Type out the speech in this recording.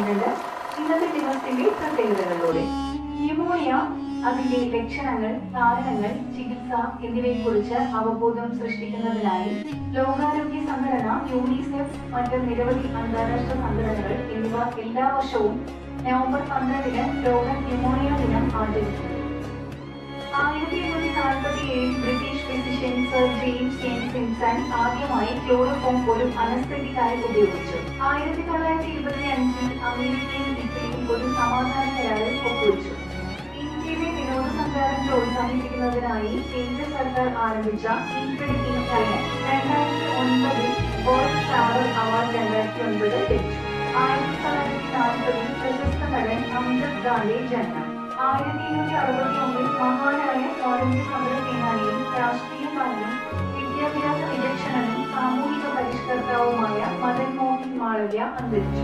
12 ഇന്നത്തെ ദിവസത്തിന്റെ പ്രത്യേകതകളിലൂടെ. ന്യൂമോണിയ, അതിന്റെ ലക്ഷണങ്ങൾ, കാരണങ്ങൾ, ചികിത്സ എന്നിവയെക്കുറിച്ച് അവബോധം സൃഷ്ടിക്കുന്നതിനായി ലോകാരോഗ്യ സംഘടന, യൂണിസെഫ്, മറ്റ് നിരവധി അന്താരാഷ്ട്ര സംഘടനകൾ എന്നിവ എല്ലാ വർഷവും നവംബർ 12-ന് ലോക ന്യൂമോണിയ ദിനം ആചരിക്കുന്നു. 1847 British physician sir James Simpson ആദ്യമായി ക്ലോറോഫോം ഒരു അനസ്തെറ്റിക്കായി ഉപയോഗിച്ചു. 1925-ൽ അമേരിക്കയും ഇറ്റലിയും ഒരു സമാധാന കരാറിൽ ഒപ്പുവെച്ചു. ഇന്ത്യയിലെ വിനോദസഞ്ചാരം പ്രോത്സാഹിപ്പിക്കുന്നതിനായി കേന്ദ്ര സർക്കാർ ആരംഭിച്ച ഇൻക്രെഡിറ്റ് ഇൻ ചൈന 2009-ൽ വേൾഡ് ട്രാവൽ അവാർഡ് 2009 ലഭിച്ചു. 1940-ൽ പ്രശസ്ത നടൻ അമിതാഭ് ഖാന്റെ ജനനം. 1861-ൽ മഹാനായ സ്വാതന്ത്ര്യ സമര സേനാനിയും രാഷ്ട്രീയക്കാരനും വിദ്യാഭ്യാസ വിചക്ഷണനും സാമൂഹിക പരിഷ്കർത്താവുമായ മദൻ മോഹൻ മാളവ്യ അന്തരിച്ചു.